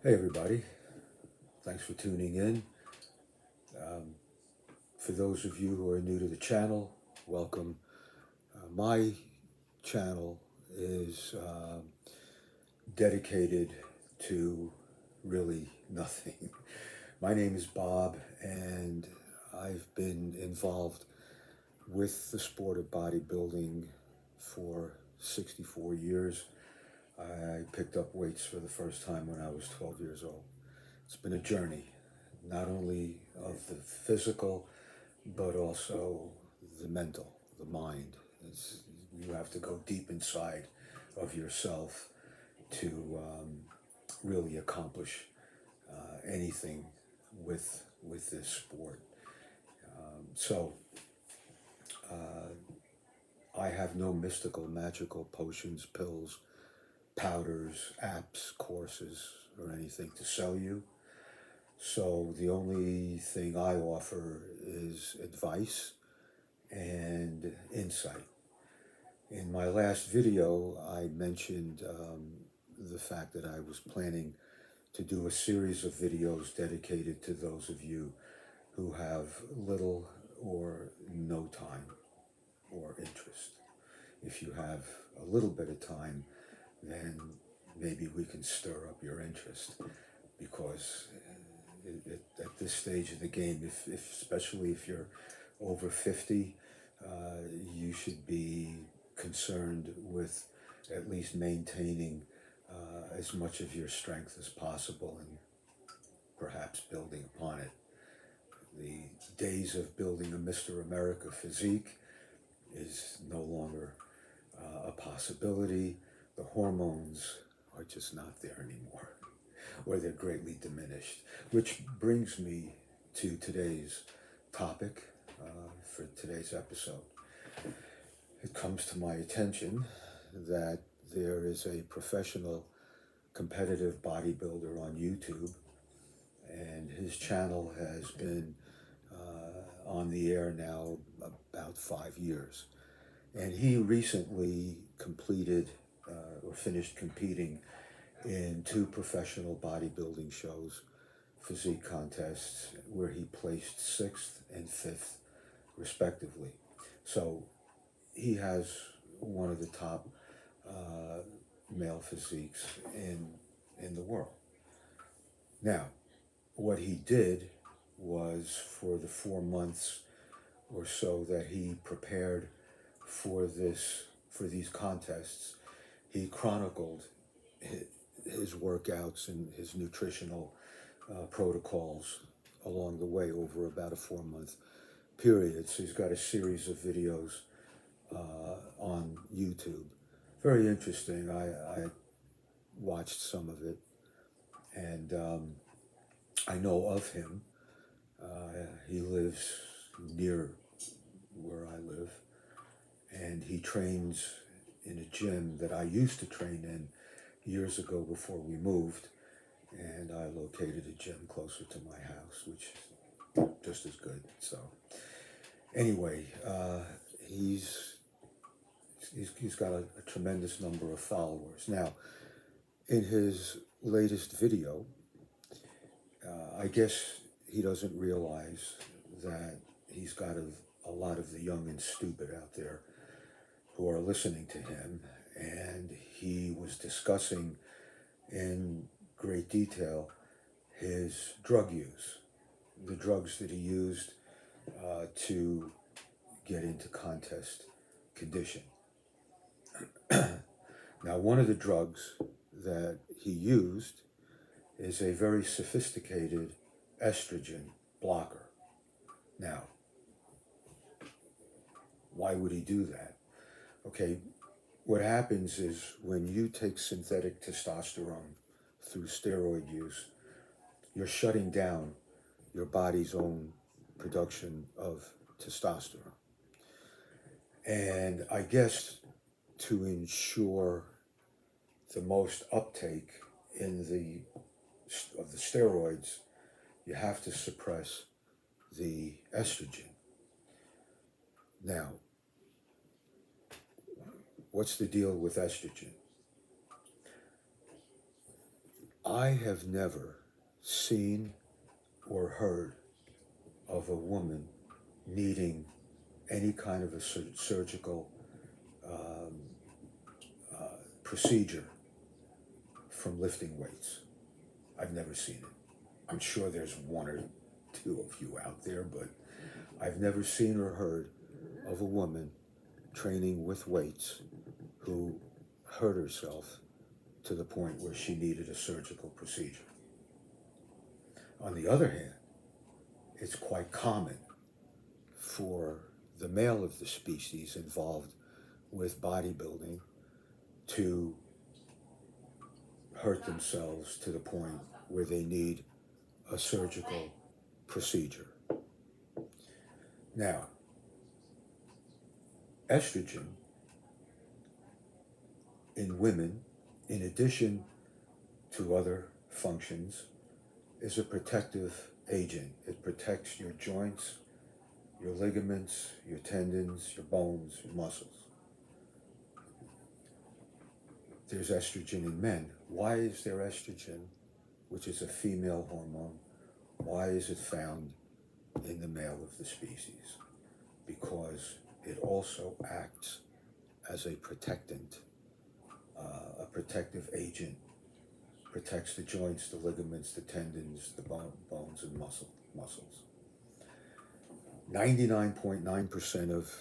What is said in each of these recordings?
Hey everybody, thanks for tuning in. Um, for those of you who are new to the channel, welcome. My channel is dedicated to really nothing. My name is Bob, and I've been involved with the sport of bodybuilding for 64 years. I picked up weights for the first time when I was 12 years old. It's been a journey, not only of the physical, but also the mental, the mind. You have to go deep inside of yourself to really accomplish anything with this sport. So I have no mystical, magical potions, pills, powders, apps, courses, or anything to sell you. So the only thing I offer is advice and insight. In my last video, I mentioned the fact that I was planning to do a series of videos dedicated to those of you who have little or no time or interest. If you have a little bit of time, then maybe we can stir up your interest, because at this stage of the game, especially if you're over 50, you should be concerned with at least maintaining as much of your strength as possible and perhaps building upon it. The days of building a Mr. America physique is no longer a possibility. The hormones are just not there anymore, or they're greatly diminished. Which brings me to today's topic for today's episode. It comes to my attention that there is a professional competitive bodybuilder on YouTube, and his channel has been on the air now about 5 years. And he recently completed or finished competing in two professional bodybuilding shows, physique contests, where he placed 6th and 5th respectively. So he has one of the top male physiques in the world. Now, what he did was, for the 4 months or so that he prepared for these contests, he chronicled his workouts and his nutritional protocols along the way over about a 4 month period. So he's got a series of videos on YouTube. Very interesting. I watched some of it, and I know of him. He lives near where I live, and he trains in a gym that I used to train in years ago before we moved, and I located a gym closer to my house, which is just as good. So anyway, he's got a tremendous number of followers. Now, in his latest video, I guess he doesn't realize that he's got a lot of the young and stupid out there who are listening to him, and he was discussing in great detail his drug use, the drugs that he used to get into contest condition. Now, one of the drugs that he used is a very sophisticated estrogen blocker. Now, why would he do that? Okay, what happens is, when you take synthetic testosterone through steroid use, you're shutting down your body's own production of testosterone. And I guess to ensure the most uptake of the steroids, you have to suppress the estrogen. Now, what's the deal with estrogen? I have never seen or heard of a woman needing any kind of a surgical um, procedure from lifting weights. I've never seen it. I'm sure there's one or two of you out there, but I've never seen or heard of a woman training with weights who hurt herself to the point where she needed a surgical procedure. On the other hand, it's quite common for the male of the species involved with bodybuilding to hurt themselves to the point where they need a surgical procedure. Now, estrogen in women, in addition to other functions, is a protective agent. It protects your joints, your ligaments, your tendons, your bones, your muscles. There's estrogen in men. Why is there estrogen, which is a female hormone? Why is it found in the male of the species? Because it also acts as a protectant, a protective agent, protects the joints, the ligaments, the tendons, the bones and muscles. 99.9% of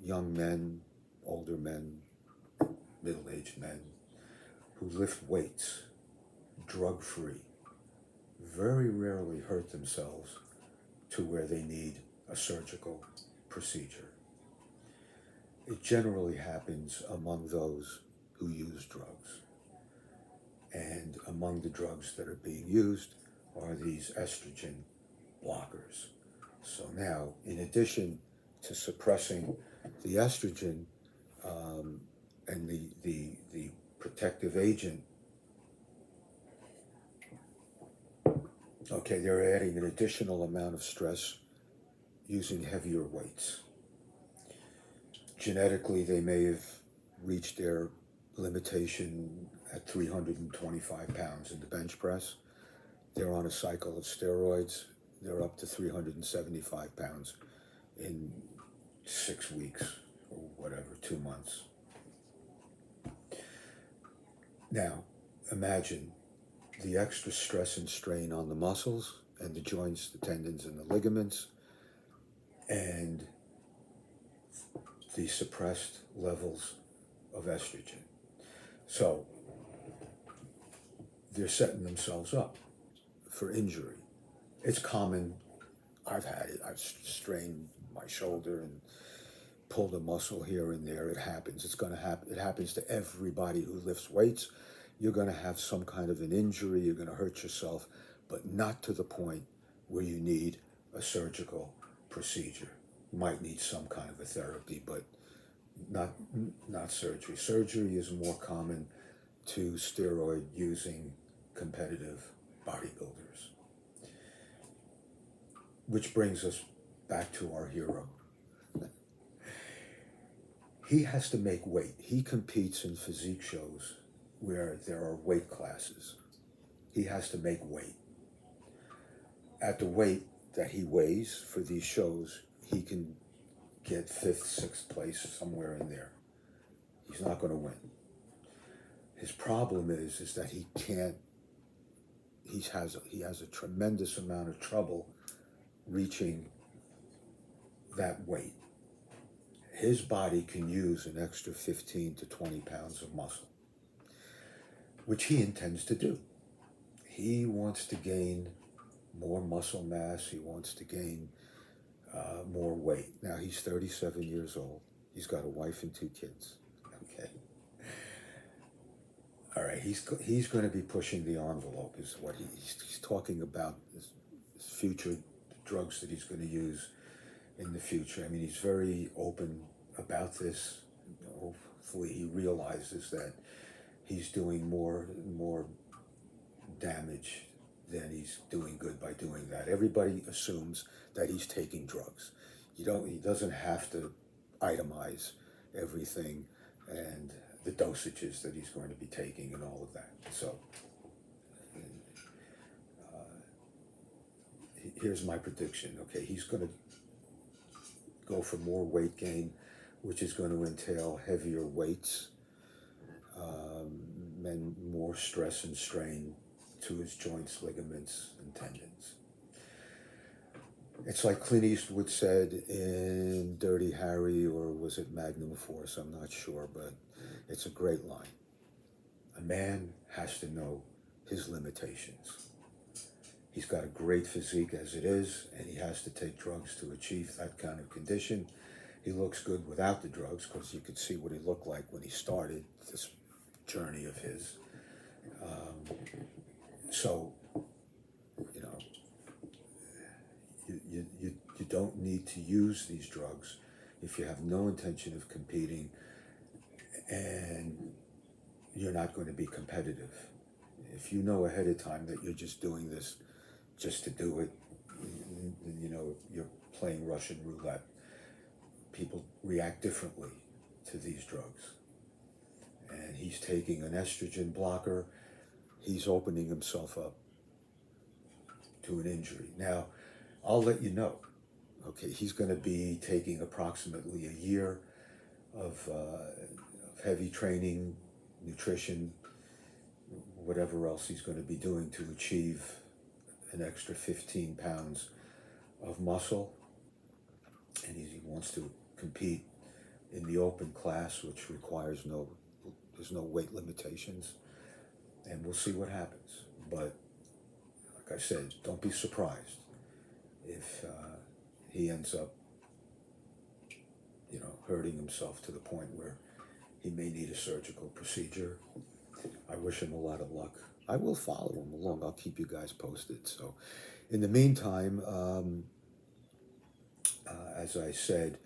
young men, older men, middle-aged men who lift weights drug-free very rarely hurt themselves to where they need a surgical procedure. It generally happens among those who use drugs. And among the drugs that are being used are these estrogen blockers. So now, in addition to suppressing the estrogen and the protective agent, okay, they're adding an additional amount of stress using heavier weights. Genetically, they may have reached their limitation at 325 pounds in the bench press. They're on a cycle of steroids. They're up to 375 pounds in 6 weeks or whatever, 2 months. Now, imagine the extra stress and strain on the muscles and the joints, the tendons and the ligaments, and the suppressed levels of estrogen. So they're setting themselves up for injury. It's common. I've had it. I've strained my shoulder and pulled a muscle here and there. It happens. It's going to happen. It happens to everybody who lifts weights. You're going to have some kind of an injury. You're going to hurt yourself, but not to the point where you need a surgical procedure. You might need some kind of a therapy, but not surgery. Surgery is more common to steroid using competitive bodybuilders. Which brings us back to our hero. He has to make weight. He competes in physique shows where there are weight classes. He has to make weight. At the weight that he weighs for these shows, he can get 5th, 6th place, somewhere in there. He's not going to win. His problem is that he can't, he has a tremendous amount of trouble reaching that weight. His body can use an extra 15 to 20 pounds of muscle, which he intends to do. He wants to gain more muscle mass. He wants to gain more weight. Now, he's 37 years old. He's got a wife and 2 kids. Okay. All right, he's going to be pushing the envelope, is what he's talking about, his future drugs that he's going to use in the future. I mean, he's very open about this. Hopefully he realizes that he's doing more damage than he's doing good by doing that. Everybody assumes that he's taking drugs. He doesn't have to itemize everything and the dosages that he's going to be taking and all of that. So here's my prediction. Okay, he's going to go for more weight gain, which is going to entail heavier weights, and more stress and strain to his joints, ligaments, and tendons. It's like Clint Eastwood said in Dirty Harry, or was it Magnum Force? I'm not sure, but it's a great line. A man has to know his limitations. He's got a great physique as it is, and he has to take drugs to achieve that kind of condition. He looks good without the drugs, because you could see what he looked like when he started this journey of his. So, you know, you don't need to use these drugs if you have no intention of competing and you're not going to be competitive. If you know ahead of time that you're just doing this just to do it, you know, you're playing Russian roulette. People react differently to these drugs. And he's taking an estrogen blocker. He's opening himself up to an injury. Now, I'll let you know. Okay, he's going to be taking approximately a year of heavy training, nutrition, whatever else he's going to be doing to achieve an extra 15 pounds of muscle. And he wants to compete in the open class, which requires there's no weight limitations. And we'll see what happens. But like I said, don't be surprised if he ends up, you know, hurting himself to the point where he may need a surgical procedure. I wish him a lot of luck. I will follow him along. I'll keep you guys posted. So in the meantime, as I said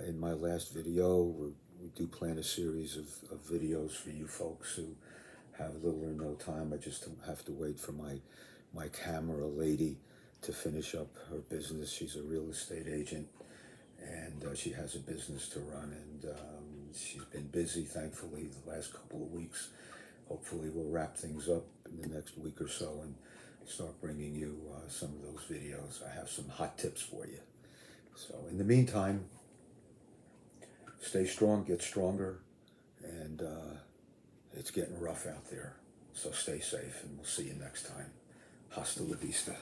in my last video, we do plan a series of videos for you folks who have little or no time. I just have to wait for my camera lady to finish up her business. She's a real estate agent, and she has a business to run, and she's been busy, thankfully, the last couple of weeks. Hopefully we'll wrap things up in the next week or so and start bringing you some of those videos. I have some hot tips for you. So in the meantime, stay strong, get stronger, and it's getting rough out there. So stay safe, and we'll see you next time. Hasta la vista.